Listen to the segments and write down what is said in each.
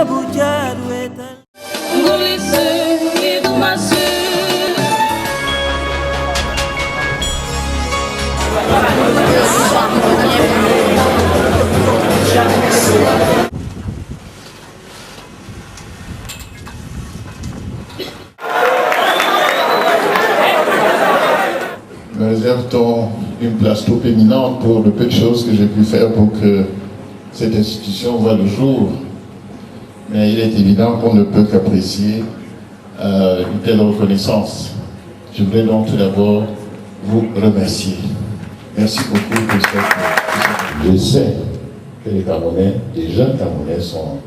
Me réserve-t-on une place trop éminente pour le peu de choses que j'ai pu faire pour que cette institution voie le jour. Mais il est évident qu'on ne peut qu'apprécier une telle reconnaissance. Je voudrais donc tout d'abord vous remercier. Merci beaucoup pour cette... Je sais que les Camerounais, les jeunes Camerounais sont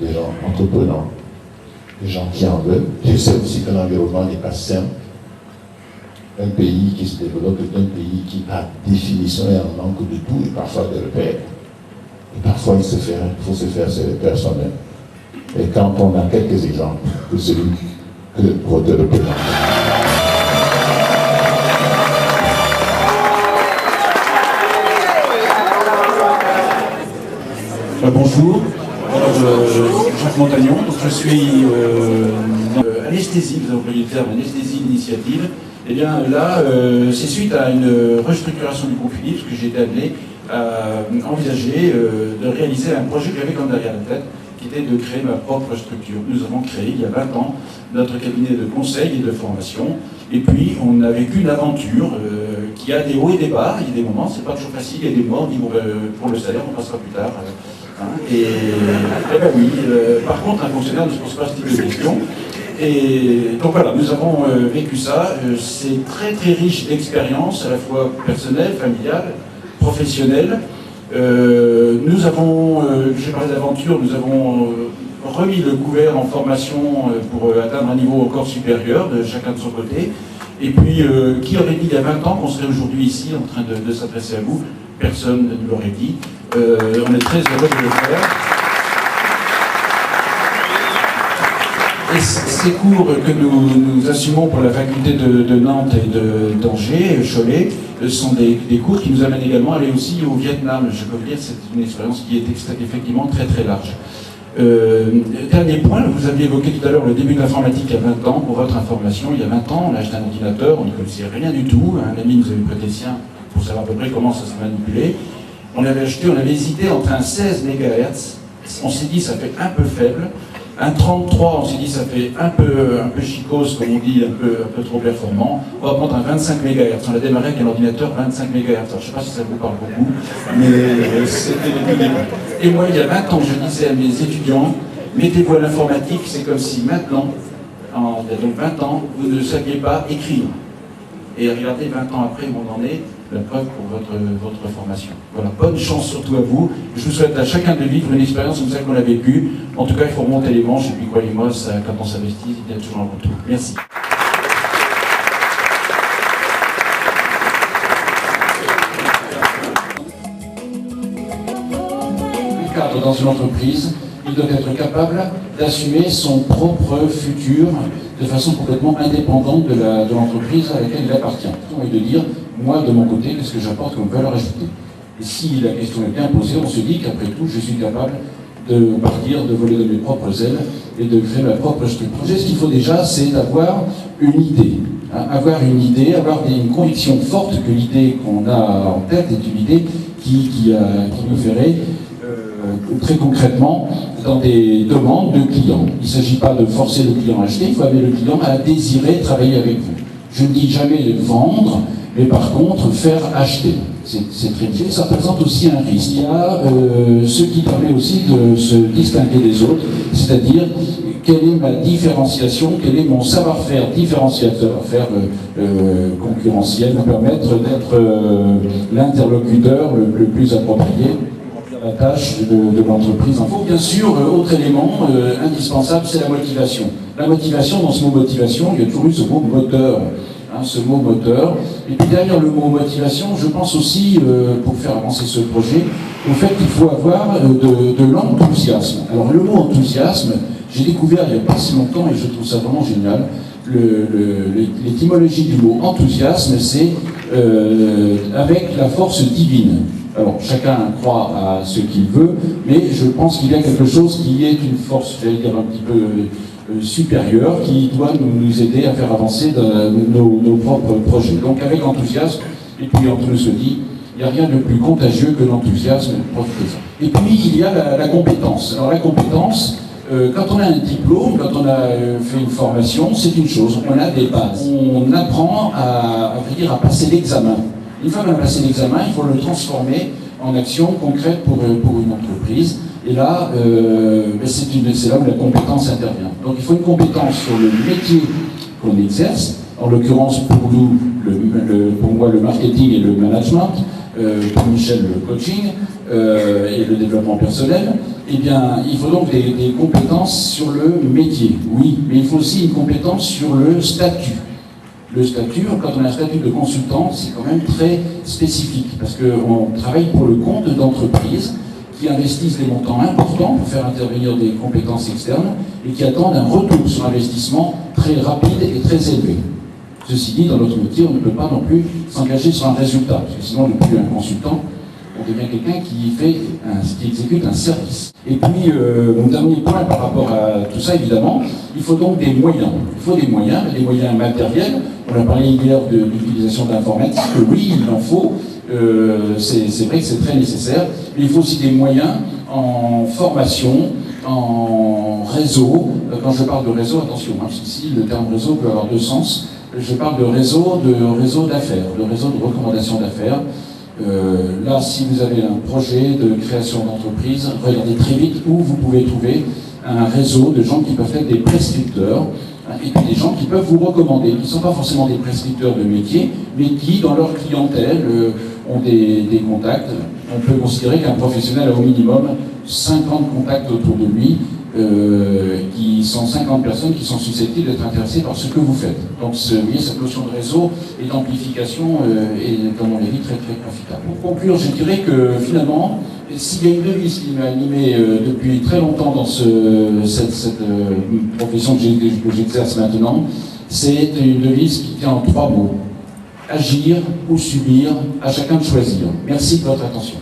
des gens entreprenants, des gens qui en veulent. Je sais aussi que l'environnement n'est pas simple. Un pays qui se développe est un pays qui, par définition, est en manque de tout et parfois de repères. Et parfois, il faut se faire ses repères soi-même. Et quand on a quelques exemples de celui que votre représente. Bonjour, Jacques Montagnon, donc je suis anesthésie, vous avez employé le terme anesthésie d'initiative. Et bien là, c'est suite à une restructuration du groupe Philips que j'ai été amené à envisager de réaliser un projet que j'avais comme derrière la tête, qui était de créer ma propre structure. Nous avons créé il y a 20 ans notre cabinet de conseil et de formation, et puis on a vécu une aventure qui a des hauts et des bas. Il y a des moments, c'est pas toujours facile, il y a des moments, on dit bon, pour le salaire, on passera plus tard. Et ben oui, par contre, un fonctionnaire ne se pose pas ce type de questions. Et donc voilà, nous avons vécu ça. C'est très très riche d'expériences, à la fois personnelles, familiales, professionnelles. Nous avons, j'ai parlé d'aventure, nous avons remis le couvert en formation pour atteindre un niveau encore supérieur, de chacun de son côté. Et puis, qui aurait dit il y a 20 ans qu'on serait aujourd'hui ici en train de s'adresser à vous? Personne ne nous l'aurait dit. On est très heureux de le faire. Et ces cours que nous assumons pour la faculté de Nantes et d'Angers, Cholet, sont des cours qui nous amènent également à aller aussi au Vietnam. Je peux vous dire, c'est une expérience qui est effectivement très très large. Dernier point, vous aviez évoqué tout à l'heure le début de l'informatique il y a 20 ans. Pour votre information, il y a 20 ans, on a acheté un ordinateur, on ne connaissait rien du tout. Un ami nous avait prêté le sien pour savoir à peu près comment ça se manipulait. On avait hésité entre un 16 MHz, on s'est dit ça fait un peu faible. Un 33, on s'est dit ça fait un peu chicose, comme on dit, un peu trop performant. On va prendre un 25 MHz. On a démarré avec un ordinateur 25 MHz. Alors, je ne sais pas si ça vous parle beaucoup, mais c'était le début. Et moi, il y a 20 ans, je disais à mes étudiants, mettez-vous à l'informatique, c'est comme si maintenant, il y a donc 20 ans, vous ne saviez pas écrire. Et regardez, 20 ans après, où on en est, la preuve pour votre formation. Voilà, bonne chance surtout à vous. Je vous souhaite à chacun de vivre une expérience comme celle qu'on a vécue. En tout cas, il faut remonter les manches, et puis croyez-moi, quand on s'investit, il y a toujours un retour. Merci. Le cadre dans une entreprise, il doit être capable d'assumer son propre futur de façon complètement indépendante de l'entreprise à laquelle il appartient. Et de dire, moi, de mon côté, qu'est-ce que j'apporte comme valeur ajoutée? Et si la question est bien posée, on se dit qu'après tout, je suis capable de partir, de voler de mes propres ailes et de créer ma propre structure. Ce qu'il faut déjà, c'est avoir une idée. Avoir une idée, avoir une conviction forte que l'idée qu'on a en tête est une idée qui nous ferait très concrètement dans des demandes de clients. Il ne s'agit pas de forcer le client à acheter, il faut amener le client à désirer travailler avec vous. Je ne dis jamais vendre, mais par contre faire acheter. C'est très difficile. Ça représente aussi un risque. Il y a ce qui permet aussi de se distinguer des autres, c'est-à-dire quelle est ma différenciation, quel est mon savoir-faire différenciateur, faire concurrentiel, me permettre d'être l'interlocuteur le plus approprié à la tâche de l'entreprise. Bien sûr, autre élément indispensable, c'est la motivation. La motivation, dans ce mot motivation, il y a toujours eu ce mot moteur. Ce mot moteur. Et puis derrière le mot motivation, je pense aussi, pour faire avancer ce projet, au fait qu'il faut avoir de l'enthousiasme. Alors le mot enthousiasme, j'ai découvert il n'y a pas si longtemps, et je trouve ça vraiment génial, l'étymologie du mot enthousiasme, c'est avec la force divine. Alors, chacun croit à ce qu'il veut, mais je pense qu'il y a quelque chose qui est une force, j'allais dire un petit peu supérieure, qui doit nous aider à faire avancer nos propres projets. Donc, avec enthousiasme, et puis entre nous se dit, il n'y a rien de plus contagieux que l'enthousiasme, profitez-en. Et puis, il y a la compétence. Alors, la compétence, quand on a un diplôme, quand on a fait une formation, c'est une chose, on a des bases. On apprend à passer l'examen. Une fois qu'on a passé l'examen, il faut le transformer en action concrète pour une entreprise. Et là, c'est là où la compétence intervient. Donc il faut une compétence sur le métier qu'on exerce, en l'occurrence pour nous, pour moi le marketing et le management, pour Michel le coaching et le développement personnel. Eh bien, il faut donc des compétences sur le métier, oui, mais il faut aussi une compétence sur le statut. Le statut, quand on a un statut de consultant, c'est quand même très spécifique, parce qu'on travaille pour le compte d'entreprises qui investissent des montants importants pour faire intervenir des compétences externes et qui attendent un retour sur investissement très rapide et très élevé. Ceci dit, dans notre métier, on ne peut pas non plus s'engager sur un résultat, parce que sinon, on n'est plus un consultant, on devient quelqu'un qui exécute un service. Et puis, mon dernier point par rapport à tout ça, évidemment, il faut donc des moyens. Il faut des moyens matériels. On a parlé hier de l'utilisation de l'informatique. Oui, il en faut. C'est vrai que c'est très nécessaire. Mais il faut aussi des moyens en formation, en réseau. Quand je parle de réseau, attention, ici, le terme réseau peut avoir deux sens. Je parle de réseau d'affaires, de réseau de recommandation d'affaires. Là, si vous avez un projet de création d'entreprise, regardez très vite où vous pouvez trouver un réseau de gens qui peuvent être des prescripteurs et puis des gens qui peuvent vous recommander, qui ne sont pas forcément des prescripteurs de métier, mais qui, dans leur clientèle, ont des contacts. On peut considérer qu'un professionnel a au minimum 50 contacts autour de lui, qui sont 50 personnes qui sont susceptibles d'être intéressées par ce que vous faites. Donc, cette notion de réseau et d'amplification est, dans mon avis, très très profitable. Pour conclure, je dirais que finalement, s'il y a une devise qui m'a animé depuis très longtemps dans cette profession que j'exerce maintenant, c'est une devise qui tient en 3 mots. Agir ou subir, à chacun de choisir. Merci de votre attention.